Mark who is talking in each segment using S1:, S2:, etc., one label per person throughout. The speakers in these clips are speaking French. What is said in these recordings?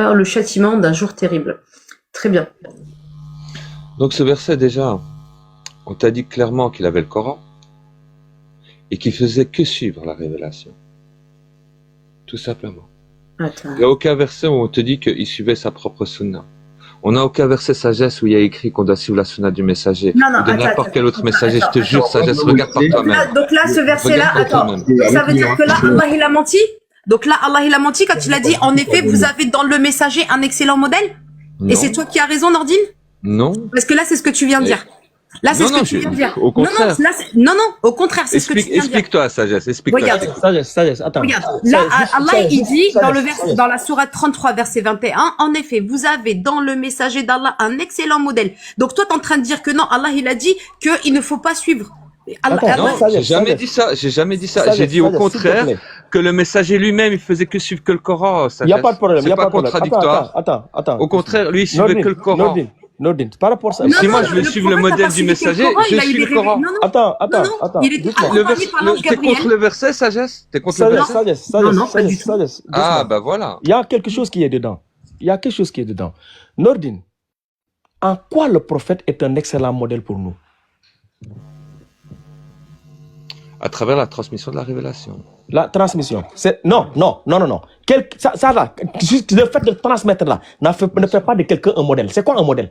S1: par le châtiment d'un jour terrible. Très bien.
S2: Donc ce verset déjà, on t'a dit clairement qu'il avait le Coran et qu'il faisait que suivre la révélation. Tout simplement.
S1: Attends.
S2: Il n'y a aucun verset où on te dit qu'il suivait sa propre sunna. On n'a aucun verset sagesse où il y a écrit qu'on doit suivre la sunna du messager ou de n'importe quel autre messager. Je te jure, sagesse, regarde par toi-même.
S1: Donc là, ce verset-là, attends, ça veut dire que là, Allah il a menti? Donc là, Allah il a menti quand il a dit, en effet, vous avez dans le messager un excellent modèle?
S2: Non.
S1: Et c'est toi qui as raison, Nordine?
S2: Non.
S1: Parce que là, c'est ce que tu viens de dire. Là, c'est ce que tu viens de dire.
S2: Au contraire.
S1: Non, au contraire, c'est ce que tu viens de dire.
S2: Explique-toi, sagesse. Explique-toi.
S1: Regarde.
S3: Sagesse, attends.
S1: Regarde, là, Allah, il dit, dans la sourate 33, verset 21, en effet, vous avez dans le messager d'Allah un excellent modèle. Donc, toi, t'es en train de dire que non, Allah, il a dit qu'il ne faut pas suivre.
S2: Non, j'ai jamais dit ça. J'ai dit au contraire que le messager lui-même, il faisait que suivre que le Coran.
S3: Il n'y a pas de problème.
S2: C'est pas contradictoire.
S3: Attends.
S2: Au contraire, lui, il suivait que le Coran.
S3: Nordine, par rapport à ça.
S2: Si moi je veux suivre le modèle du messager, je suis le Coran.
S3: Attends.
S1: Il est
S2: T'es contre le verset, sagesse? T'es contre le verset?
S3: Sagesse.
S2: Ah, bah voilà.
S3: Il y a quelque chose qui est dedans. Nordine, en quoi le prophète est un excellent modèle pour nous?
S2: À travers la transmission de la révélation.
S3: La transmission. Non. Ça là, juste le fait de transmettre là, ne fait pas de quelqu'un un modèle. C'est quoi un modèle?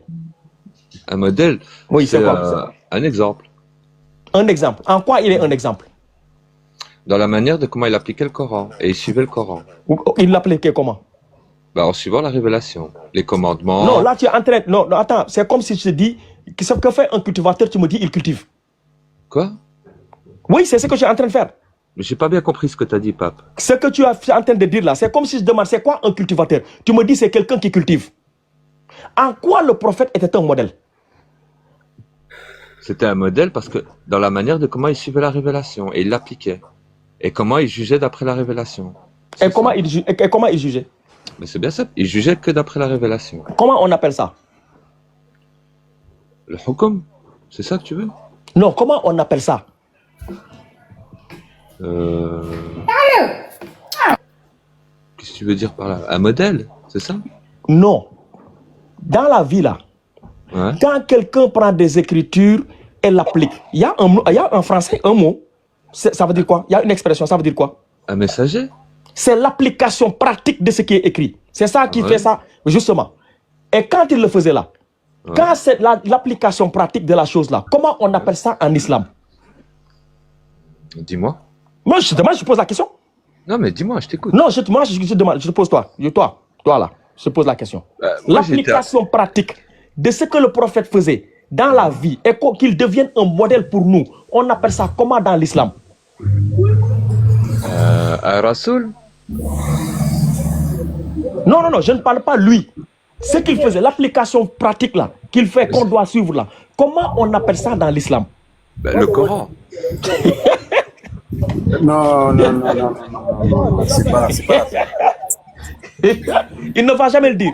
S2: Un modèle,
S3: oui,
S2: c'est un exemple.
S3: Un exemple. En quoi il est un exemple?
S2: Dans la manière de comment il appliquait le Coran. Et il suivait le Coran.
S3: Il l'appliquait comment?
S2: En suivant la révélation, les commandements.
S3: Non, là tu es en train... Non, attends, c'est comme si je te dis, ce que fait un cultivateur, tu me dis, il cultive.
S2: Quoi?
S3: Oui, c'est ce que je suis en train de faire.
S2: Mais j'ai pas bien compris ce que tu as dit, Pape.
S3: Ce que tu es en train de dire là, c'est comme si je demande, c'est quoi un cultivateur? Tu me dis, c'est quelqu'un qui cultive. En quoi le prophète était un modèle?
S2: C'était un modèle parce que dans la manière de comment il suivait la révélation et il l'appliquait. Et comment il jugeait d'après la révélation.
S3: Et comment il jugeait?
S2: Mais c'est bien ça, il jugeait que d'après la révélation.
S3: Comment on appelle ça?
S2: Le hukum, c'est ça que tu veux?
S3: Non, comment on appelle ça?
S2: Qu'est-ce que tu veux dire par là? Un modèle, c'est ça?
S3: Non. Dans la vie là, quand quelqu'un prend des écritures et l'applique, il y a en français un mot, ça veut dire quoi? Il y a une expression, ça veut dire quoi?
S2: Un messager?
S3: C'est l'application pratique de ce qui est écrit. C'est ça qui fait ça, justement. Et quand il le faisait là, quand c'est l'application pratique de la chose là, comment on appelle ça en islam?
S2: Dis-moi.
S3: Moi, je pose la question.
S2: Non, mais dis-moi, je t'écoute.
S3: Non, je demande, je te pose toi là, je te pose la question. L'application pratique de ce que le prophète faisait dans la vie et qu'il devienne un modèle pour nous, on appelle ça comment dans l'islam?
S2: Un rasoul?
S3: Non, je ne parle pas lui. Ce qu'il faisait, l'application pratique là, qu'il fait, qu'on doit suivre là, comment on appelle ça dans l'islam?
S2: Le Coran.
S4: Non, c'est pas
S3: Il ne va jamais le dire.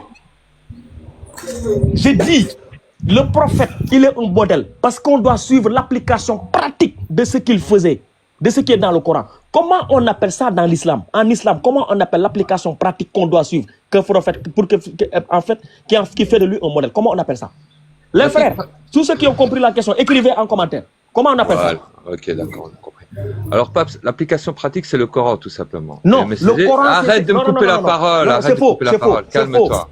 S3: J'ai dit, le prophète, il est un modèle parce qu'on doit suivre l'application pratique de ce qu'il faisait, de ce qui est dans le Coran. Comment on appelle ça dans l'islam? En islam, comment on appelle l'application pratique qu'on doit suivre qui fait de lui un modèle? Comment on appelle ça? Les frères, tous ceux qui ont compris la question, écrivez en commentaire. Comment on appelle ça?
S2: Ok, d'accord, on a compris. Alors, Pape, l'application pratique, c'est le Coran, tout simplement.
S3: Non, le Coran,
S2: arrête de me couper la parole. Arrête de couper la parole. Calme-toi.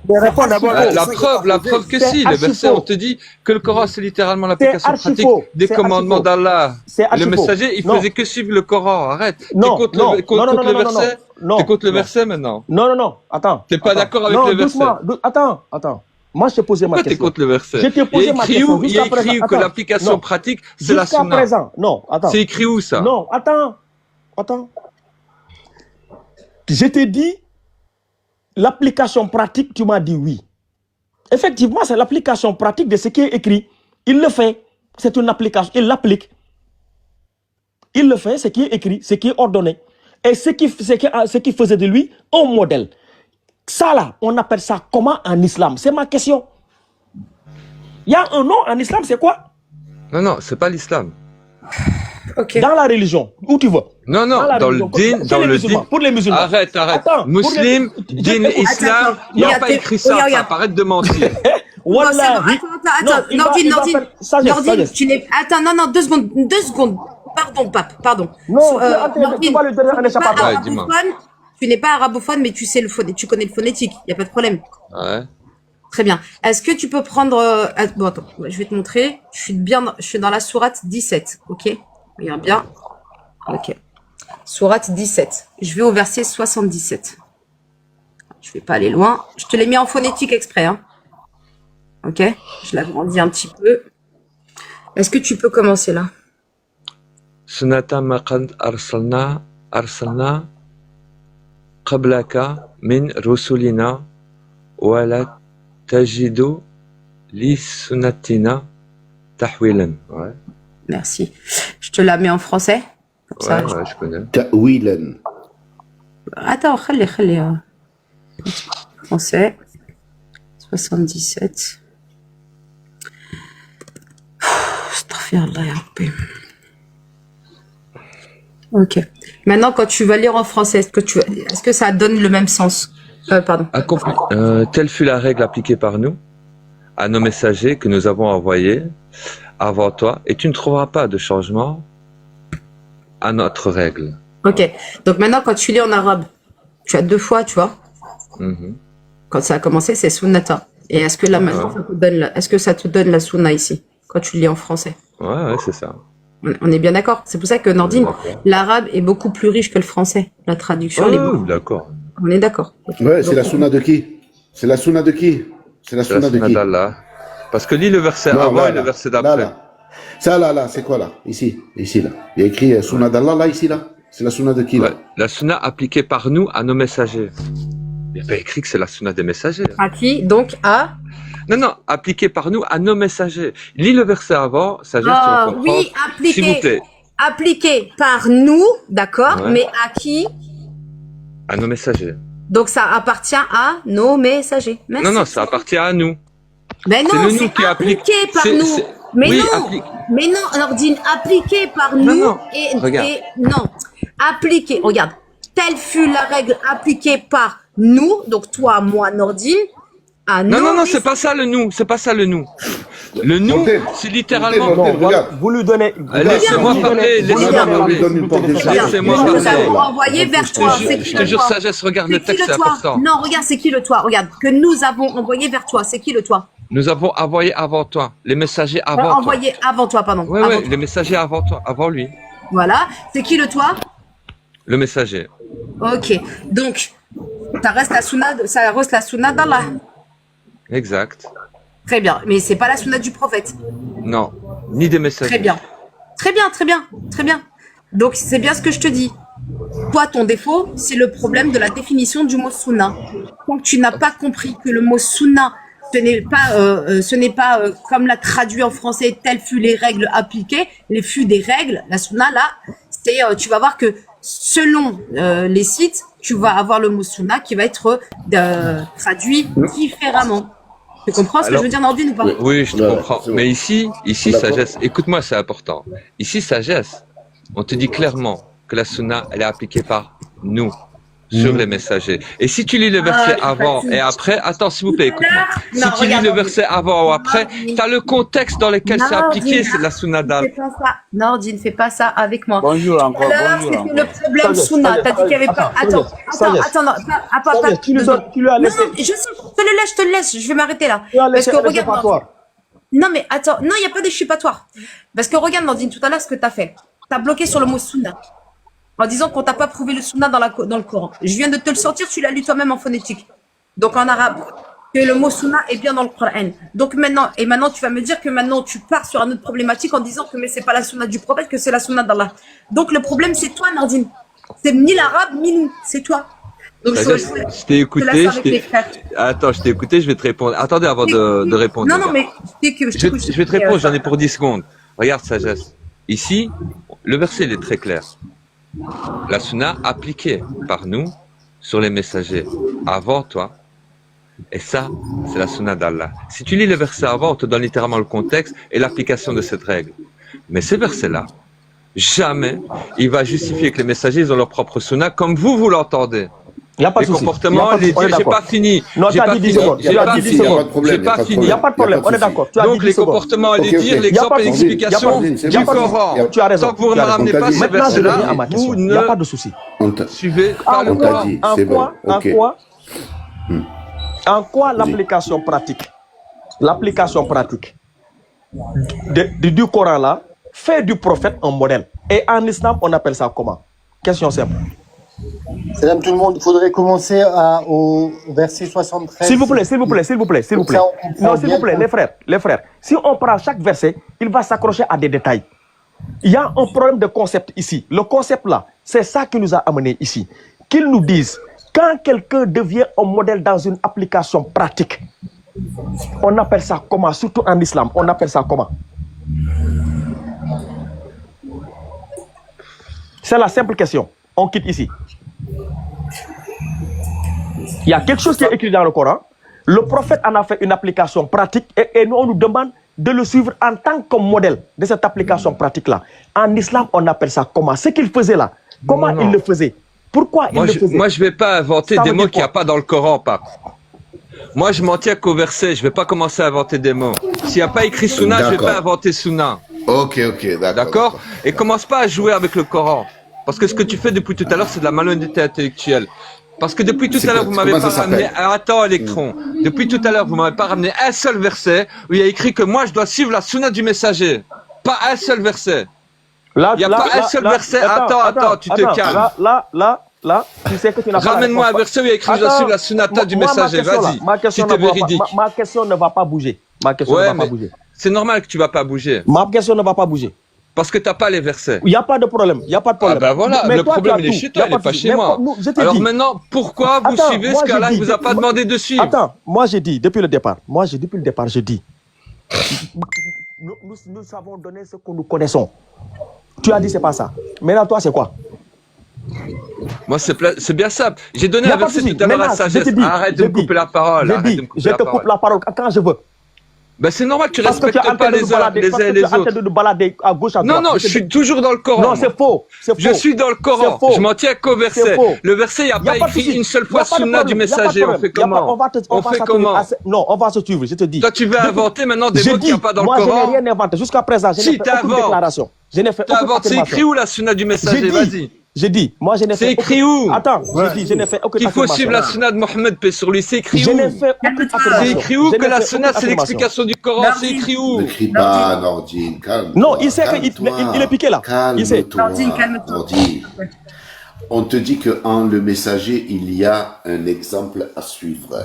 S2: La preuve que si, le verset, on te dit que le Coran, c'est littéralement l'application pratique des commandements d'Allah. Le messager, il faisait que suivre le Coran. Arrête. T'écoutes le verset? T'écoutes le verset maintenant?
S3: Non, attends.
S2: T'es pas d'accord avec le verset?
S3: Attends. Moi, je t'ai posé ma question.
S2: Pourquoi t'écoutes le verset?
S3: Je t'ai posé ma question.
S2: Il y a écrit que l'application pratique, c'est la sunna.
S3: Présent. Non, attends.
S2: C'est écrit où, ça?
S3: Non, attends. Je t'ai dit, l'application pratique, tu m'as dit oui. Effectivement, c'est l'application pratique de ce qui est écrit. Il le fait. C'est une application. Il l'applique. Il le fait, ce qui est écrit, ce qui est ordonné. Et ce qui faisait de lui un modèle. Ça là, on appelle ça comment en islam? C'est ma question. Il y a un nom en islam, c'est quoi?
S2: Non, c'est pas l'islam.
S3: Dans la religion, où tu veux.
S2: Non, non, dans le din,
S3: pour les musulmans.
S2: Arrête. Musulman, din, islam, il n'y a pas écrit ça, arrête de mentir.
S1: Attends, Nordine, tu n'es... Attends, non, 2 secondes. Pardon, pape, pardon.
S3: Non,
S1: Nordine, tu n'es pas arabophone, mais tu sais tu connais le phonétique, il n'y a pas de problème.
S2: Ouais.
S1: Très bien. Est-ce que tu peux prendre... Bon, attends, je vais te montrer. Je suis dans la sourate 17, ok? Regarde bien. Ok. Sourate 17. Je vais au verset 77. Je vais pas aller loin. Je te l'ai mis en phonétique exprès, hein. Ok? Je l'agrandis un petit peu. Est-ce que tu peux commencer là?
S2: Sunata maqad arsalna qablaka min rusulina wa la tajidu li sunatina tahwilan. Ouais.
S1: Merci. Je te la mets en français. Comme ça,
S2: ouais, je connais.
S5: Tahwilan.
S1: Attends, khali. Français. 77. Astaghfirullah ya Rabbi. Ok. Maintenant, quand tu vas lire en français, est-ce que ça donne le même sens? Pardon.
S2: Accompli. Telle fut la règle appliquée par nous à nos messagers que nous avons envoyés avant toi, et tu ne trouveras pas de changement à notre règle.
S1: Ok. Donc maintenant, quand tu lis en arabe, tu as 2 fois, tu vois. Quand ça a commencé, c'est sunnata. Et est-ce que là maintenant, est-ce que ça te donne la sunna ici, quand tu lis en français?
S2: Ouais, c'est ça.
S1: On est bien d'accord. C'est pour ça que Nordine, l'arabe est beaucoup plus riche que le français. La traduction, elle est beaucoup.
S2: D'accord.
S1: On est d'accord. Okay.
S5: Ouais, c'est la sunna de qui? C'est la sunna de qui? C'est la sunna de qui?
S2: d'Allah. Parce que lis le verset avant et le verset d'après.
S5: Ça, là, c'est quoi, là? Ici, là. Il y a écrit sunna d'Allah, là, ici, là. C'est la sunna de qui, là?
S2: La sunna appliquée par nous à nos messagers. Il n'y a pas écrit que c'est la sunna des messagers.
S1: À qui? Donc, à?
S2: Non, appliqué par nous à nos messagers. Lis le verset avant, sagesse, tu vas comprendre.
S1: Oui,
S2: s'il vous plaît.
S1: Appliqué par nous, d'accord, mais à qui?
S2: À nos messagers.
S1: Donc ça appartient à nos messagers. Merci.
S2: Non, ça appartient à nous.
S1: Mais non, c'est appliqué par nous. Mais non, Nordine, appliqué par nous.
S2: Non, regarde.
S1: Non, appliqué. Regarde, telle fut la règle appliquée par nous, donc toi, moi, Nordine.
S2: Non, c'est pas ça le nous, Le nous, c'est littéralement...
S3: Regarde, vous lui donnez...
S2: Laissez-moi parler.
S1: Nous avons envoyé vers toi.
S2: Je te jure, sagesse, regarde le texte, c'est important.
S1: Non, regarde, c'est qui le toi? Regarde, que nous avons envoyé vers toi, c'est qui le toi?
S2: Nous avons envoyé avant toi, les messagers avant toi.
S1: Envoyé avant toi, pardon.
S2: Oui, les messagers avant toi, avant lui.
S1: Voilà, c'est qui le toi?
S2: Le messager.
S1: Ok, donc, ça reste la sunna d'Allah.
S2: Exact.
S1: Très bien, mais c'est pas la sunna du prophète.
S2: Non, ni des messagers.
S1: Très bien. Donc c'est bien ce que je te dis. Toi, ton défaut, c'est le problème de la définition du mot sunna. Tant que tu n'as pas compris que le mot sunna, ce n'est pas comme l'a traduit en français, telles fut les règles appliquées, les fut des règles. La sunna là, c'est tu vas voir que selon les sites, tu vas avoir le mot sunna qui va être traduit différemment. Tu comprends ce que je veux dire, Nordine, ou pas?
S2: Oui, je te comprends. Mais ici, sagesse, écoute-moi, c'est important. Ici, sagesse, on te dit clairement que la sunna, elle est appliquée par nous, sur les messagers. Et si tu lis le verset avant et après, attends, s'il vous plaît, écoute-moi. Si tu lis le verset avant ou après, tu as le contexte dans lequel c'est appliqué, c'est la sunna d'Allah.
S1: Nordine, fais pas ça avec moi.
S4: Bonjour encore,
S1: c'était le problème sunna. T'as dit qu'il y avait pas... Attends,
S3: tu lui as laissé...
S1: Non, je te le laisse, je vais m'arrêter là.
S3: Parce que regarde...
S1: Non, mais attends, non, il n'y a pas d'échappatoire. Parce que regarde, Nordine, tout à l'heure, ce que tu as fait. Tu as bloqué sur le mot sunna. En disant qu'on t'a pas prouvé le sunna dans le Coran. Je viens de te le sortir, tu l'as lu toi-même en phonétique. Donc en arabe, que le mot sunna est bien dans le Coran. Donc maintenant, tu vas me dire que maintenant tu pars sur une autre problématique en disant que mais c'est pas la sunna du prophète, que c'est la sunna d'Allah. Donc le problème c'est toi, Nordine. C'est ni l'arabe ni nous, c'est toi. Donc
S2: je t'ai écouté. Attends, je t'ai écouté, je vais te répondre. Attendez avant de répondre.
S1: Non, mais
S2: je vais te répondre, j'en ai pour 10 secondes. Regarde, sagesse. Ici, le verset il est très clair. La sunna appliquée par nous sur les messagers avant toi, et ça, c'est la sunna d'Allah. Si tu lis le verset avant, on te donne littéralement le contexte et l'application de cette règle. Mais ce verset-là, jamais il va justifier que les messagers ils ont leur propre sunna comme vous l'entendez.
S3: Il n'y a pas de souci.
S2: Les comportements, les dire, j'ai pas fini.
S3: Non, tu as dit 10 secondes.
S2: J'ai pas fini. J'ai pas fini.
S3: Il n'y a pas de problème, on est d'accord.
S2: Donc les comportements, les dire, l'exemple et l'explication du Coran.
S3: Tu as raison.
S2: Tant que vous ne ramenez pas ces versets-là, vous
S3: il n'y a pas de souci.
S2: suivez pas le Coran.
S3: En quoi l'application pratique du Coran là fait du prophète un modèle? Et en islam, on appelle ça comment? Question simple.
S6: Salam tout le monde, il faudrait commencer au verset 73.
S3: S'il vous plaît. Non, s'il vous plaît, les frères. Si on prend chaque verset, il va s'accrocher à des détails. Il y a un problème de concept ici. Le concept là, c'est ça qui nous a amenés ici. Qu'ils nous disent, quand quelqu'un devient un modèle dans une application pratique, on appelle ça comment? Surtout en islam, on appelle ça comment? C'est la simple question. On quitte ici. Il y a quelque chose qui est écrit dans le Coran. Le prophète en a fait une application pratique et nous, on nous demande de le suivre en tant que modèle de cette application pratique-là. En islam, on appelle ça comment? Ce qu'il faisait là, comment il le faisait? Pourquoi il le faisait?
S2: Moi, je ne vais pas inventer des mots qu'il n'y a pas dans le Coran, Pape. Moi, je m'en tiens qu'au verset. Je ne vais pas commencer à inventer des mots. S'il n'y a pas écrit Sunna, je ne vais pas inventer Sunna.
S5: Ok, d'accord.
S2: D'accord? Et commence pas à jouer avec le Coran. Parce que ce que tu fais depuis tout à l'heure, c'est de la malhonnêteté intellectuelle. Parce que depuis tout à l'heure, vous m'avez pas ramené... Attends, Electron. Depuis tout à l'heure, vous m'avez pas ramené un seul verset où il y a écrit que moi, je dois suivre la sunna du messager. Pas un seul verset. Il n'y a pas un seul verset. Attends, tu te calmes.
S3: Là, tu sais que tu n'as pas...
S2: Ramène-moi un verset où il y a écrit je dois suivre la sunna du messager. Vas-y, si t'es véridique.
S3: Ma question ne va pas bouger.
S2: C'est normal que tu vas pas bouger.
S3: Ma question ne va pas bouger.
S2: Parce que tu n'as pas les versets.
S3: Il n'y a pas de problème.
S2: Ah ben voilà, le problème il est chez toi, il n'est pas chez moi. Alors maintenant, pourquoi vous suivez ce qu'Allah ne vous a pas demandé de suivre?
S3: Attends, moi j'ai dit depuis le départ, je dis, nous savons donner ce que nous connaissons. Tu as dit c'est pas ça. Maintenant toi c'est quoi?
S2: Moi c'est bien ça. J'ai donné un verset tout à l'heure à sagesse. Arrête de me couper la parole.
S3: Je te coupe la parole quand je veux.
S2: Ben c'est normal, tu respectes pas les uns les autres.
S3: De balader à gauche, à droite.
S2: Non, je suis toujours dans le Coran.
S3: Non, c'est faux.
S2: Je suis dans le Coran. Je m'en tiens qu'au verset. Le verset, il n'y a pas écrit une seule fois sunna du messager. On fait comment? On fait comment?
S3: Non, on va se suivre, je te dis.
S2: Toi, tu veux inventer maintenant des mots qu'il n'y a pas dans le Coran?
S3: Moi, je n'ai rien inventé. Jusqu'à présent, je n'ai fait aucune déclaration. Je n'ai fait aucune affirmation.
S2: C'est écrit où la sunna du messager? Vas-y.
S3: J'ai dit, moi je n'ai fait.
S2: C'est écrit où?
S3: Attends, j'ai dit, je n'ai fait aucune affirmation.
S2: Il faut suivre la sunna de Mohammed, paix sur lui. C'est écrit où?
S3: Je n'ai fait aucune affirmation.
S2: C'est écrit où que la sunna c'est l'explication du Coran? C'est écrit où?
S5: Ne crie pas, Nordine, calme-toi.
S3: Non, il sait qu'il est piqué là. Il sait.
S5: Nordine, calme-toi. On te dit qu'en le messager, il y a un exemple à suivre.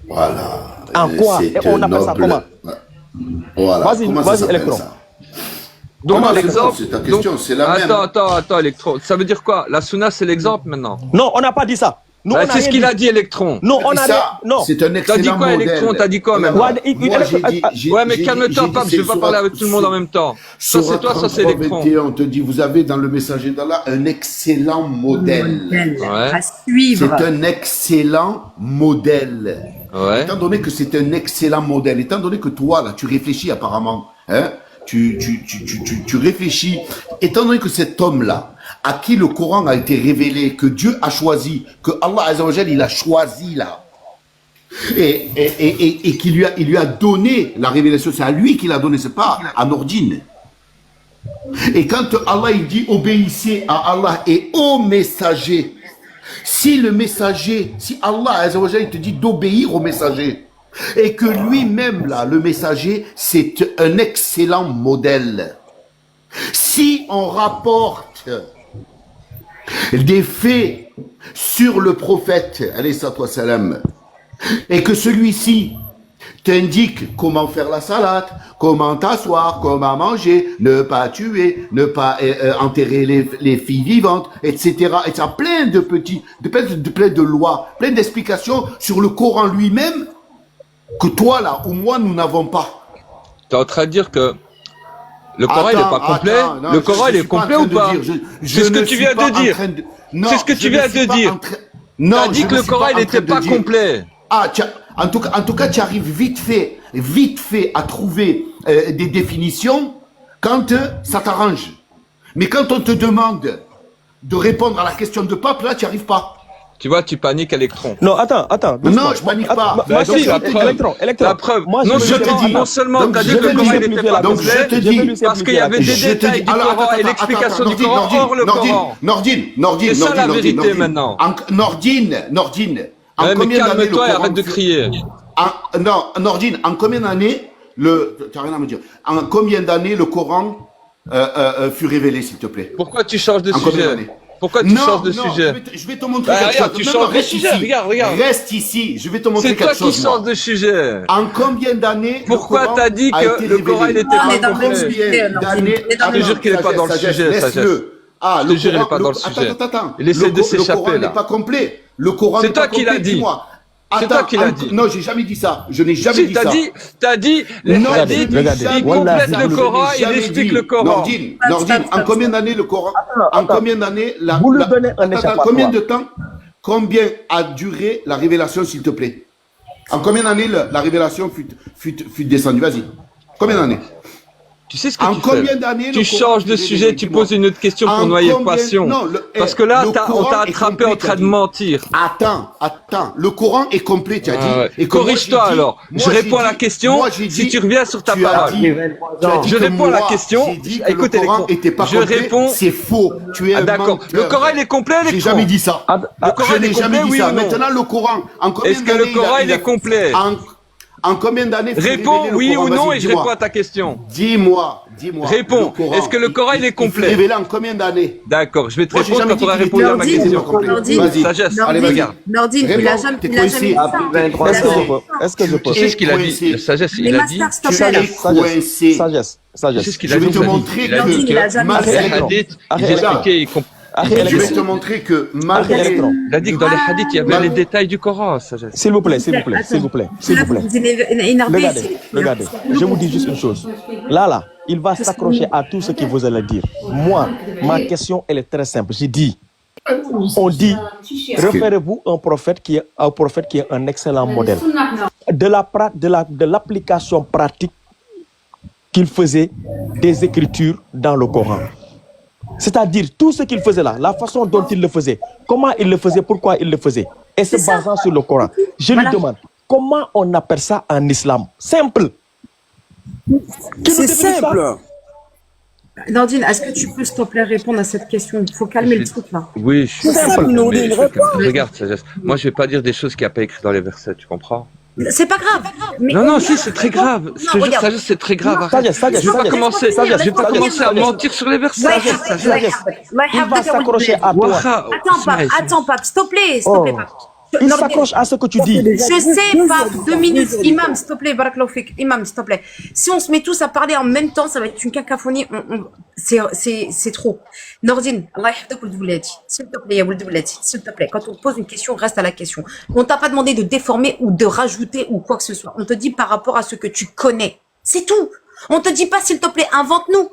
S5: Voilà.
S3: En quoi? Et on appelle ça comment?
S5: Voilà.
S3: Vas-y, Electron.
S2: Donc, l'exemple,
S5: c'est ta question, c'est la même.
S2: Attends, Electron. Ça veut dire quoi? La sunna, c'est l'exemple maintenant?
S3: Non, on n'a pas dit ça.
S2: C'est ce qu'il a dit, Electron.
S3: Non, on a dit. Non.
S5: C'est un excellent modèle.
S2: T'as dit quoi, Electron? T'as dit quoi, même?
S5: Moi, j'ai dit.
S2: Ouais, mais calme-toi, Pape, je vais pas parler avec tout le monde en même temps. Ça, c'est toi, ça, c'est Electron.
S5: On te dit, vous avez dans le messager d'Allah un excellent modèle.
S1: À suivre.
S5: C'est un excellent modèle.
S2: Ouais.
S5: Étant donné que c'est un excellent modèle, étant donné que toi, là, tu réfléchis apparemment, hein, tu réfléchis, étant donné que cet homme-là, à qui le Coran a été révélé, que Dieu a choisi, que Allah Azza wa Jal, il a choisi là, et qu'il lui a donné la révélation, c'est à lui qu'il a donné, c'est pas à Nordine. Et quand Allah il dit obéissez à Allah et au messager, si le messager, si Allah Azza wa Jal, il te dit d'obéir au messager, et que lui-même, là, le messager, c'est un excellent modèle. Si on rapporte des faits sur le prophète, alayhi salatu wa salam, et que celui-ci t'indique comment faire la salade, comment t'asseoir, comment manger, ne pas tuer, ne pas enterrer les filles vivantes, etc. Et ça, plein de plein de lois, plein d'explications sur le Coran lui-même, que toi, là, ou moi, nous n'avons pas.
S2: Tu es en train de dire que le Coran, il n'est pas complet. Le Coran, il est complet ou pas? C'est ce que tu viens de dire. C'est ce que tu viens de dire. Tu as dit que le Coran, il n'était pas complet.
S5: Ah, en tout cas, tu arrives vite fait à trouver des définitions quand ça t'arrange. Mais quand on te demande de répondre à la question de pape, là, tu n'y arrives pas.
S2: Tu vois, tu paniques électron.
S3: Non, attends.
S5: Non, je panique pas.
S2: Bah si, la preuve.
S3: Moi,
S2: non
S3: je te dis.
S2: Non seulement tu as dit que le Coran n'était pas complet, parce qu'il y avait des détails du Coran et l'explication du Coran hors le Coran.
S5: Nordine.
S2: C'est ça la vérité maintenant.
S5: Nordine.
S2: Mais calme-toi et arrête de crier.
S5: Non, Nordine, en combien d'années t'as rien à me dire. En combien d'années le Coran fut révélé, s'il te plaît?
S2: Pourquoi tu changes de sujet? Pourquoi tu changes de sujet?
S5: Je vais te montrer quelque chose.
S2: Tu changes de sujet, regarde.
S5: Reste ici, je vais te montrer quelque chose.
S2: C'est toi qui changes de sujet.
S5: En combien d'années
S2: pourquoi t'as dit que le Coran n'était pas complet?
S5: Je te jure
S2: qu'il n'est pas dans le sujet, Sagesse. Je te jure, il n'est pas dans le sujet.
S5: Attends.
S2: Il essaie de s'échapper là.
S5: Le Coran n'est pas complet. Le Coran n'est pas complet.
S2: C'est toi qui l'as dit. C'est toi qui l'as dit.
S5: Non, j'ai jamais dit ça. Je n'ai jamais dit ça.
S2: T'as dit, les hadiths, il complète le Coran, il explique le Coran.
S5: Nordine, en combien d'années le Coran, en combien d'années
S3: vous lui donnez un échappatoire.
S5: Combien de temps, combien a duré la révélation, s'il te plaît? En combien d'années la révélation fut descendue? Vas-y. Combien d'années?
S2: Tu sais ce que tu fais? Tu changes de sujet, tu poses une autre question pour noyer le poisson. Parce que là, on t'a attrapé en train de mentir.
S5: Attends. Le Coran est complet, tu as dit.
S2: Et corrige-toi alors. Je réponds à la question si tu reviens sur ta parole. Je réponds à la question. Écoute, je réponds.
S5: C'est faux. Tu es
S2: d'accord. Le Coran, il est complet,
S5: J'ai jamais dit ça.
S2: Le Coran, il est complet, oui ou non?
S5: Maintenant, le Coran, en combien d'années?
S2: Est-ce que le Coran, il est complet?
S5: En combien d'années?
S2: Réponds oui ou non et je réponds à ta question.
S5: Dis-moi.
S2: Réponds. Est-ce que le Coran il est complet?
S5: Révélé en combien d'années?
S2: D'accord, je vais te répondre quand tu auras répondu à ma question.
S5: Vas-y.
S2: Sagesse, allez, regarde.
S1: Nordine, il a jamais dit ça.
S3: Est-ce que je peux?
S2: Tu sais ce qu'il a dit? La sagesse, il a dit.
S5: Tu es coincé.
S3: Sagesse.
S2: Tu sais ce qu'il a
S5: Je vais
S2: dit?
S5: te montrer
S2: Il a dit que les hadiths, ils expliquaient,
S5: je vais te montrer que malgré...
S2: Il a dit que dans les hadiths, il y avait les détails du Coran, sagesse.
S3: S'il vous plaît. Regardez. Je vous dis juste une chose. Là, il va s'accrocher à tout ce que vous allez dire. Moi, ma question, elle est très simple. J'ai dit, on dit, référez-vous à un prophète qui est un excellent modèle. De l'application pratique qu'il faisait des écritures dans le Coran. C'est-à-dire tout ce qu'il faisait là, la façon dont il le faisait, comment il le faisait, pourquoi il le faisait, et se basant sur le Coran. Je lui demande, comment on appelle ça en islam? Simple.
S1: C'est simple. Nordine, est-ce que tu peux, s'il te plaît, répondre à cette question? Il faut calmer le truc là.
S2: Oui, je suis simple. Regarde, sagesse. Moi, je vais pas dire des choses qu'il n'y a pas écrit dans les versets, tu comprends?
S1: C'est pas grave.
S2: Non, si, c'est très grave. Je te jure, sagesse, c'est très grave. Je vais pas commencer à mentir sur les versets.
S3: Il va s'accrocher à toi.
S1: Attends, pape, s'il te plaît, pape.
S3: Il s'accroche à ce que tu dis.
S1: Je sais, pape, 2 minutes. Imam, s'il te plaît, barakallahu fik. Imam, s'il te plaît. Si on se met tous à parler en même temps, ça va être une cacophonie. C'est trop. Nordine, Allah yahfadek ould bouladi. S'il te plaît, ya ould bouladi. S'il te plaît, quand on pose une question, reste à la question. On t'a pas demandé de déformer ou de rajouter ou quoi que ce soit. On te dit par rapport à ce que tu connais. C'est tout. On te dit pas, s'il te plaît, invente-nous.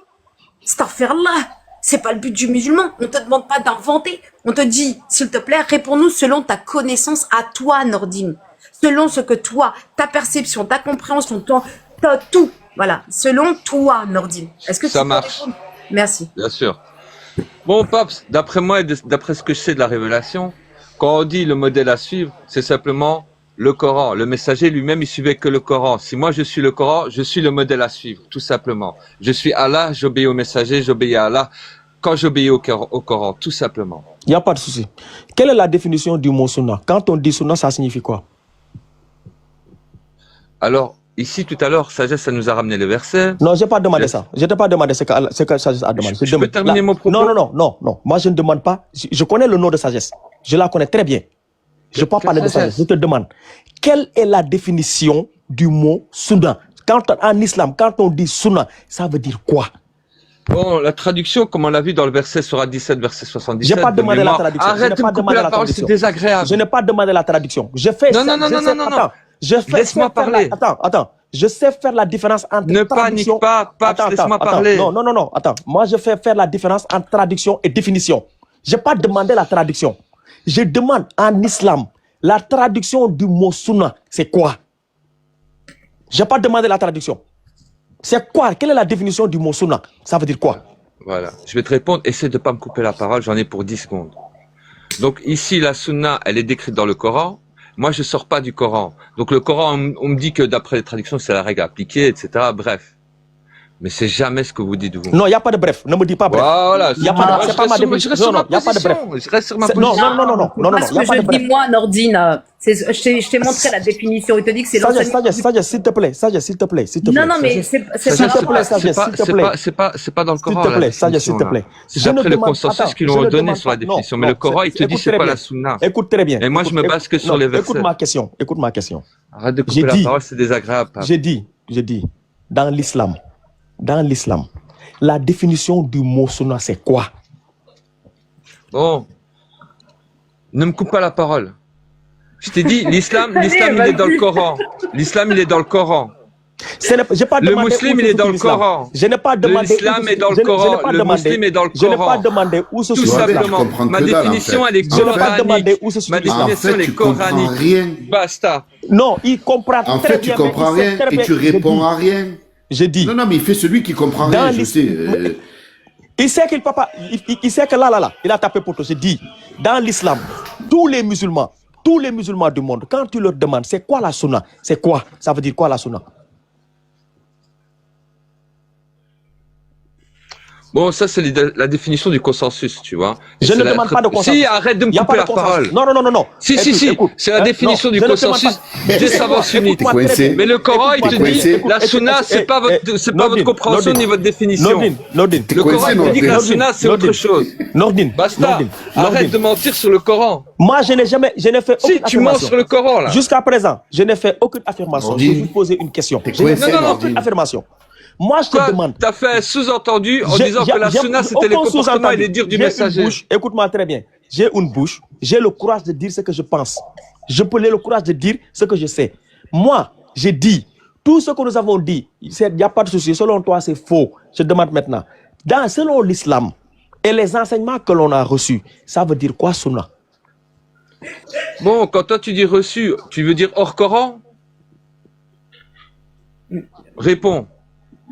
S1: Astaghfirullah. C'est pas le but du musulman. On te demande pas d'inventer. On te dit, s'il te plaît, réponds-nous selon ta connaissance à toi, Nordine. Selon ce que toi, ta perception, ta compréhension, tout. Voilà. Selon toi, Nordine. Est-ce que
S2: ça marche?
S1: Merci.
S2: Bien sûr. Bon, Paps, d'après moi et d'après ce que je sais de la révélation, quand on dit le modèle à suivre, c'est simplement le Coran. Le messager lui-même, il suivait que le Coran. Si moi je suis le Coran, je suis le modèle à suivre, tout simplement. Je suis Allah, j'obéis au messager, j'obéis à Allah. Quand j'obéis au Coran, tout simplement.
S3: Il n'y a pas de souci. Quelle est la définition du mot sunna? Quand on dit sunna, ça signifie quoi?
S2: Alors, ici, tout à l'heure, Sagesse, ça nous a ramené le verset.
S3: Non, je n'ai pas demandé ça. Je t'ai pas demandé ce que Sagesse a demandé.
S2: Je peux terminer mon propos?
S3: Non. Moi, je ne demande pas. Je connais le nom de Sagesse. Je la connais très bien. Je ne vais pas parler de Sagesse. Je te demande, quelle est la définition du mot sunna? En islam, quand on dit sunna, ça veut dire quoi?
S2: Bon, la traduction, comme on l'a vu dans le verset Sourate 17, verset 77.
S3: Je n'ai pas demandé la traduction.
S2: Arrête de me couper la parole, c'est désagréable.
S3: Je n'ai pas demandé la traduction. Je fais
S2: non. Laisse-moi parler.
S3: Attends. Je sais faire la différence entre
S2: ne traduction... Ne panique pas, laisse-moi parler.
S3: Non. Attends. Moi, je fais faire la différence entre traduction et définition. Je n'ai pas demandé la traduction. Je demande en islam, la traduction du mot sunna, c'est quoi? Je n'ai pas demandé la traduction. C'est quoi? Quelle est la définition du mot sunna? Ça veut dire quoi?
S2: Voilà. Je vais te répondre. Essaie de pas me couper la parole. J'en ai pour 10 secondes. Donc ici, la sunna, elle est décrite dans le Coran. Moi, je sors pas du Coran. Donc le Coran, on me dit que d'après les traductions, c'est la règle appliquée, etc. Bref. Mais c'est jamais ce que vous dites vous.
S3: Non, il n'y a pas de bref. Ne me dis pas bref.
S2: Voilà.
S3: Il y a pas de, c'est pas ma définition. Non, il n'y a pas de bref.
S2: Je reste sur ma
S3: Non,
S2: position.
S3: non,
S1: Moi,
S3: il
S1: ce
S3: n'y a
S1: que
S3: pas de
S1: je
S3: bref.
S1: dis, moi, Nordine, je t'ai montré la définition. Il te dit que c'est l'enseignement.
S3: Sagesse, s'il te plaît. Sagesse, s'il te plaît.
S1: Non, non, mais c'est
S3: S'il te plaît, Sagesse, s'il te plaît.
S2: C'est pas dans le Coran.
S3: S'il te plaît, Sagesse, s'il te plaît.
S2: C'est d'après le consensus qu'ils l'ont donné sur la définition. Mais le Coran, il te dit c'est pas la sunna.
S3: Écoute très bien.
S2: Et moi, je me base que sur les versets.
S3: Écoute ma question.
S2: Arrête de couper la parole, c'est désagréable.
S3: J'ai dit, dans l'islam, la définition du mot sunna, c'est quoi?
S2: Bon, ne me coupe pas la parole. Je t'ai dit, l'islam, il est dans le Coran. L'islam, il est dans le Coran. Le musulman, il est dans le Coran.
S3: Je n'ai pas demandé.
S2: L'islam est dans le Coran. Le musulman est dans le Coran.
S3: Je n'ai pas demandé où se
S2: Tout
S3: situe l'islam.
S2: simplement. Ma définition, elle est
S3: Je n'ai pas demandé
S2: coranique.
S3: où se situe
S2: Ma
S3: l'islam.
S2: définition, elle est
S5: tu comprends
S2: coranique.
S5: rien.
S2: Basta.
S3: Non, il comprend
S5: En
S3: très
S5: fait, tu
S3: bien.
S5: comprends rien et tu réponds à rien.
S3: J'ai dit.
S5: Non, mais il fait celui qui comprend
S3: Dans
S5: rien, je sais.
S3: Il sait qu'il peut pas. Il sait que là, il a tapé pour toi. J'ai dit, dans l'islam, tous les musulmans du monde, quand tu leur demandes c'est quoi la sunna, c'est quoi? Ça veut dire quoi la sunna?
S2: Bon, ça, c'est la définition du consensus, tu vois.
S3: Je ne demande pas de consensus.
S2: Si, arrête de me couper la parole.
S3: Non.
S2: Si. C'est la définition du consensus des savants sunnites. Mais le Coran, il te dit, la sunna, c'est pas votre compréhension ni votre définition.
S3: Nordine.
S2: Le Coran, il te dit que la sunna, c'est autre chose.
S3: Nordine.
S2: Basta. Arrête de mentir sur le Coran.
S3: Moi, je n'ai fait aucune affirmation.
S2: Si, tu mens sur le Coran, là.
S3: Jusqu'à présent, je n'ai fait aucune affirmation. Je vais vous poser une question. Je n'ai fait aucune affirmation. Moi, je te demande.
S2: Tu as fait un sous-entendu en disant que la sunna, c'était les comportements et les dires du messager.
S3: Écoute-moi très bien. J'ai une bouche. J'ai le courage de dire ce que je pense. Je peux le courage de dire ce que je sais. Moi, j'ai dit. Tout ce que nous avons dit, il n'y a pas de souci. Selon toi, c'est faux. Je demande maintenant. Selon l'islam et les enseignements que l'on a reçus, ça veut dire quoi, sunna?
S2: Bon, quand toi tu dis reçu, tu veux dire hors Coran? Réponds.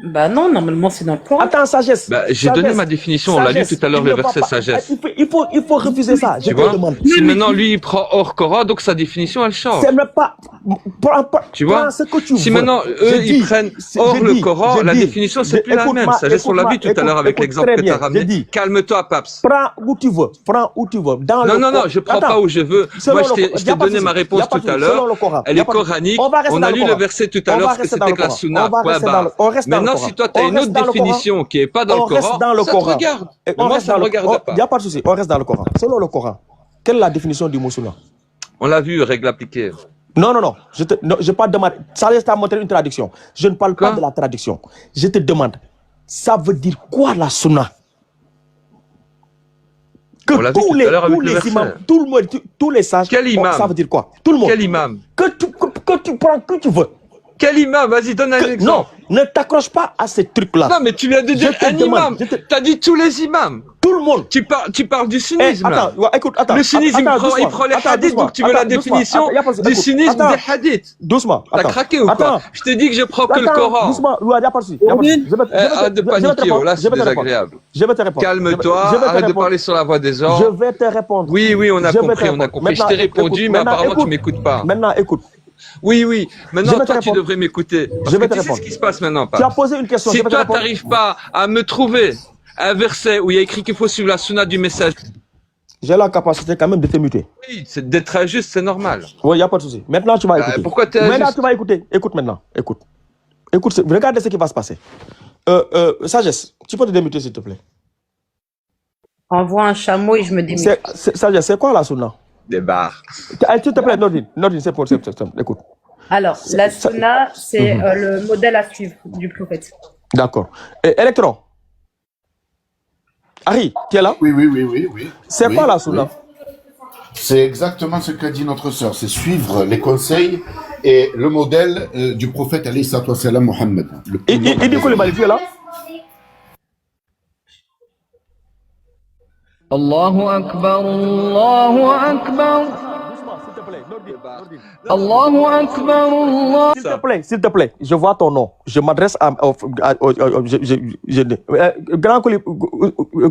S1: Bah non, normalement c'est dans le Coran.
S3: Attends, sagesse.
S2: Bah, j'ai donné ma définition, on l'a lu tout à l'heure, le verset sagesse.
S3: Il faut refuser ça, je te demande.
S2: Si maintenant lui il prend hors Coran, donc sa définition elle change.
S3: C'est même pas.
S2: Tu vois,
S3: ce que tu
S2: si
S3: veux.
S2: maintenant eux ils prennent hors le Coran, la définition c'est plus la même. Sagesse, on l'a vu tout à l'heure avec l'exemple que tu as ramené. Calme-toi, Paps.
S3: Prends où tu veux.
S2: Non, je prends pas où je veux. Moi je t'ai donné ma réponse tout à l'heure. Elle est coranique. On a lu le verset tout à l'heure, que c'était que la sunna. Maintenant, si toi, tu as une autre définition qui n'est pas dans le Coran, ça te regarde. Moi, ça ne me regarde pas.
S3: Il n'y a pas de souci, on reste dans le Coran. Selon le Coran, quelle est la définition du mot sunna?
S2: On l'a vu, règle appliquée.
S3: Non. Je parle de ma... Ça t'a montré une traduction. Je ne parle pas de la traduction. Je te demande, ça veut dire quoi la sunna? Que tous les imams, tous les sages,
S2: quel imam?
S3: Ça veut dire quoi? Tout le monde.
S2: Quel imam?
S3: Que tu prends, que tu veux.
S2: Quel imam? Vas-y, donne un exemple.
S3: Non, ne t'accroche pas à ces trucs-là.
S2: Non, mais tu viens de dire un imam. T'as dit tous les imams.
S3: Tout le monde.
S2: Tu parles du sunnisme.
S3: Attends.
S2: Le sunnisme, il prend les hadiths, donc tu veux la définition du sunnisme des hadiths.
S3: Doucement.
S2: T'as craqué ou quoi? Je t'ai dit que je prends que le Coran.
S3: Doucement, il n'y a pas de souci.
S2: Arrête de paniquer, là c'est désagréable.
S3: Je vais te répondre.
S2: Calme-toi, arrête de parler sur la voix des ordres.
S3: Je vais te répondre.
S2: Oui, on a compris. Je t'ai répondu, mais apparemment tu m'écoutes pas.
S3: Maintenant, écoute.
S2: Oui. Maintenant, toi, tu devrais m'écouter. Parce que tu sais ce qui se passe maintenant,
S3: Tu as posé une question.
S2: Si toi, tu n'arrives pas à me trouver un verset où il y a écrit qu'il faut suivre la sunna du message.
S3: J'ai la capacité quand même de te muter.
S2: Oui, d'être injuste, c'est normal.
S3: Oui, il n'y a pas de souci. Maintenant, tu vas écouter.
S2: Pourquoi tu es injuste?
S3: Maintenant, tu vas écouter. Écoute maintenant. Écoute, regarde ce qui va se passer. Sagesse, tu peux te démuter, s'il te plaît.
S1: Envoie un chameau et je me démute.
S3: Sagesse, c'est quoi la sunna?
S2: Des barres.
S3: S'il te plaît, Nordine, c'est pour écoute.
S1: Alors, la sunna, c'est le modèle à suivre du prophète.
S3: D'accord. Électron. Harry, tu es là?
S5: Oui.
S3: C'est quoi la sunna?
S5: C'est exactement ce qu'a dit notre sœur. C'est suivre les conseils et le modèle du prophète alayhi salatu wassalam Mohammed.
S3: Il dit que le Mali, tu es là?
S7: Allahu Akbar, Allahu Akbar.
S3: Doucement, s'il te plaît, Nordine.
S7: Allahu Akbar, Allah.
S3: S'il te plaît, je vois ton nom. Je m'adresse Grand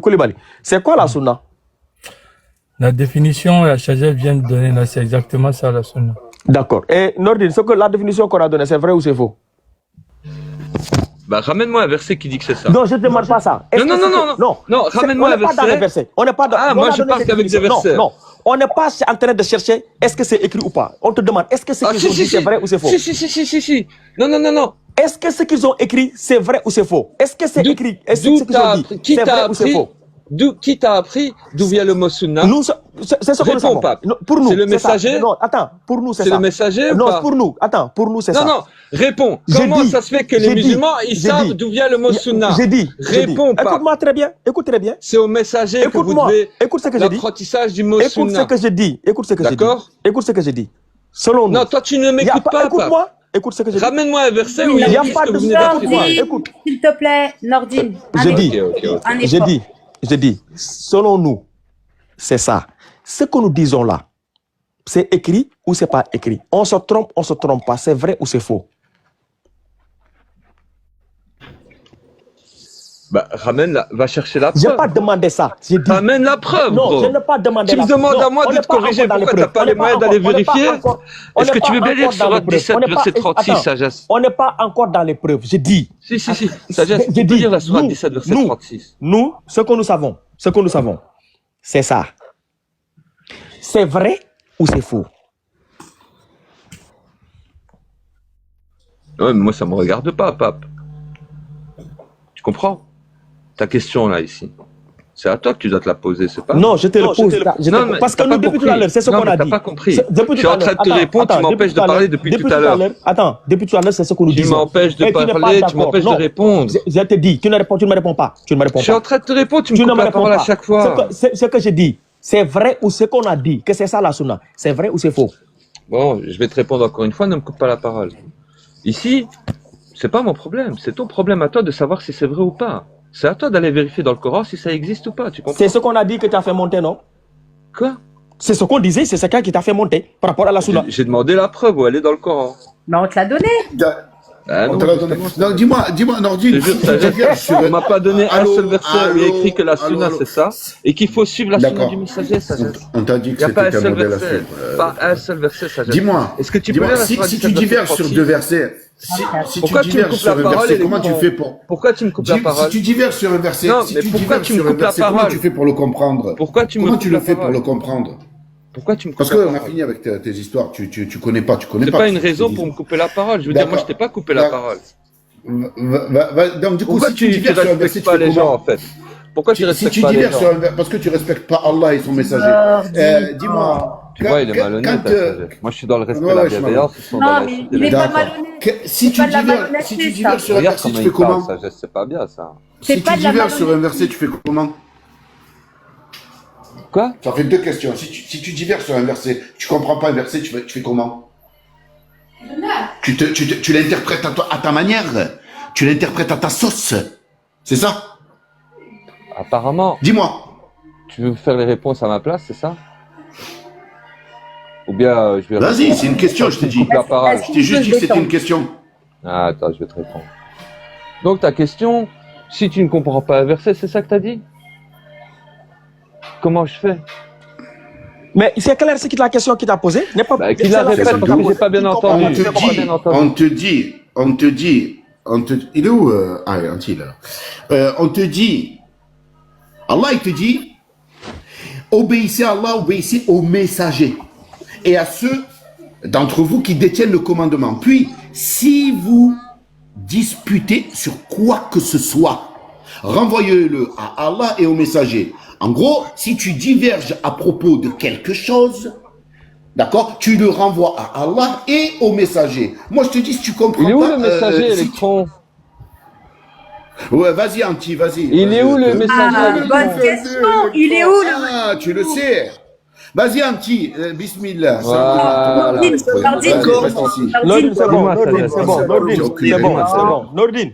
S3: Koulibaly. C'est quoi la sunna?
S8: La définition, la Chagel vient de donner là, c'est exactement ça la sunna.
S3: D'accord. Et Nordine, la définition qu'on a donnée, c'est vrai ou c'est faux?
S2: Bah, ramène-moi un verset qui dit que c'est ça.
S3: Non, je ne demande pas ça.
S2: Non, ramène-moi un verset.
S3: On n'est pas dans
S2: Ah, moi je parle qu'avec des versets.
S3: Non, on n'est pas en train de chercher est-ce que c'est écrit ou pas. On te demande est-ce que ce qu'ils ont dit c'est vrai ou c'est faux.
S2: Si. Non.
S3: Est-ce que ce qu'ils ont écrit c'est vrai ou c'est faux? Est-ce que c'est écrit? Est-ce que ce qu'ils ont dit c'est vrai ou c'est faux?
S2: Qui t'a appris d'où vient le mot sunna?
S3: Nous, c'est ce que nous savons. Pour nous,
S2: c'est le messager.
S3: Non, attends, pour nous, c'est ça.
S2: C'est le messager ou
S3: non,
S2: pas?
S3: pour nous, attends, pour nous, c'est ça.
S2: Non, réponds. Comment ça se fait que les musulmans, ils savent d'où vient le mot sunna?
S3: J'ai dit.
S2: Réponds pas.
S3: Écoute-moi très bien. Écoute très bien.
S2: C'est au messager que vous devez l'apprentissage du mot sunna.
S3: Écoute ce que je dis. Écoute ce que je dis.
S2: D'accord?
S3: Écoute ce que je dis. Selon nous.
S2: Non, toi, tu ne m'écoutes pas.
S3: Écoute-moi. Écoute ce que je dis.
S2: Ramène-moi un verset où il y a pas de
S1: Nordine, s'il te plaît, Nordine.
S3: Je dis, selon nous, c'est ça. Ce que nous disons là, c'est écrit ou c'est pas écrit. On se trompe pas. C'est vrai ou c'est faux.
S2: Bah, va chercher la preuve.
S3: Je n'ai pas demandé ça.
S2: Ramène la preuve.
S3: Non, je n'ai pas demandé
S2: la preuve. Tu me demandes à moi de te corriger. Pourquoi tu n'as pas les moyens d'aller vérifier? Est-ce que tu veux bien lire sur 17, verset 36, Sagesse?
S3: On n'est pas encore dans les preuves. Je dis.
S2: Si. Sagesse, tu peux lire la sourate 17, verset 36.
S3: Nous, ce que nous savons, c'est ça. C'est vrai ou c'est faux?
S2: Ouais, mais moi, ça ne me regarde pas, pape. Tu comprends? Ta question là ici, c'est à toi que tu dois te la poser, c'est pas?
S3: Non, je te le pose. Parce que nous, depuis tout à l'heure, c'est ce qu'on a dit.
S2: Tu n'as pas compris. Je suis en train de te répondre, tu m'empêches de parler depuis tout à l'heure.
S3: Attends, depuis tout à l'heure, c'est ce que nous disons.
S2: Tu m'empêches de parler, tu m'empêches de répondre.
S3: Je te dis, tu ne me réponds pas.
S2: Je suis en train de te répondre, tu me coupes la parole à chaque fois.
S3: Ce que je dis, c'est vrai ou ce qu'on a dit, que c'est ça la sunna, c'est vrai ou c'est faux?
S2: Bon, je vais te répondre encore une fois, ne me coupe pas la parole. Ici, c'est pas mon problème, c'est ton problème à toi de savoir si c'est vrai ou pas. C'est à toi d'aller vérifier dans le Coran si ça existe ou pas, tu comprends?
S3: C'est ce qu'on a dit que tu as fait monter, non?
S2: Quoi?
S3: C'est ce qu'on disait, c'est ce qui t'a fait monter par rapport à la sunna.
S2: J'ai demandé la preuve où elle est dans le Coran.
S1: Mais on te l'a donné.
S5: On te l'a donné. Non, dis-moi, Nordine.
S2: On ne m'a pas donné un seul verset où il est écrit que la sunna c'est ça et qu'il faut suivre la sunna du messager, Sagesse.
S5: On t'a dit que
S2: c'était
S5: un modèle à suivre.
S2: Pas un seul verset, Sagesse.
S5: Dis-moi,
S2: est-ce que tu peux
S5: si tu diverges sur deux versets, si tu diverges sur un verset, comment tu fais pour...
S2: Pourquoi tu me coupes la parole?
S5: Si tu diverges sur un verset,
S2: pourquoi tu me coupes la parole?
S5: Comment tu fais pour le comprendre? Comment tu le fais pour le comprendre?
S2: Pourquoi tu me coupes
S5: Parce qu'on a fini avec tes histoires, tu connais pas.
S2: C'est pas une raison pour me couper la parole. Je veux dire, moi je t'ai pas coupé la parole.
S5: Donc du coup,
S2: pourquoi
S5: si tu diverges sur un verset,
S2: pas les gens en fait? Pourquoi tu respectes pas les gens?
S5: Parce que tu respectes pas Allah et son messager. Dis-moi.
S2: Tu vois, il est malhonnête. Moi, je suis dans le respect, la bienveillance.
S1: Non, mais il est pas malhonnête.
S5: Si tu diverges sur un verset, tu fais comment?
S2: C'est pas bien ça.
S5: Si tu diverges sur un verset, tu fais comment?
S2: Quoi?
S5: Ça fait deux questions. Si tu diverges sur un verset, tu comprends pas un verset, tu fais comment? Tu l'interprètes à ta manière. Tu l'interprètes à ta sauce. C'est ça?
S2: Apparemment.
S5: Dis-moi.
S2: Tu veux faire les réponses à ma place, c'est ça? Ou bien je vais...
S5: Vas-y, c'est une question, je t'ai dit. Je t'ai juste dit que c'était une question.
S2: Ah, attends, je vais te répondre. Donc ta question, si tu ne comprends pas un verset, c'est ça que tu as dit? Comment je fais?
S3: Mais c'est clair, c'est la question qu'il t'a posée.
S2: Qu'il la répète parce que j'ai pas bien entendu.
S5: On te dit, il est où Antil là? On te dit, Allah il te dit, obéissez à Allah, obéissez aux messagers et à ceux d'entre vous qui détiennent le commandement. Puis, si vous disputez sur quoi que ce soit, renvoyez-le à Allah et aux messagers. En gros, si tu diverges à propos de quelque chose, d'accord, tu le renvoies à Allah et au messager. Moi, je te dis, si tu comprends pas...
S2: Il est où le messager, Electron?
S5: Ouais, vas-y, Anti, vas-y.
S2: Il est où le messager?
S1: Bonne question. Il est où le...
S5: Ah, tu le sais. Vas-y, Anti, bismillah.
S3: Nordine, c'est bon. Nordine,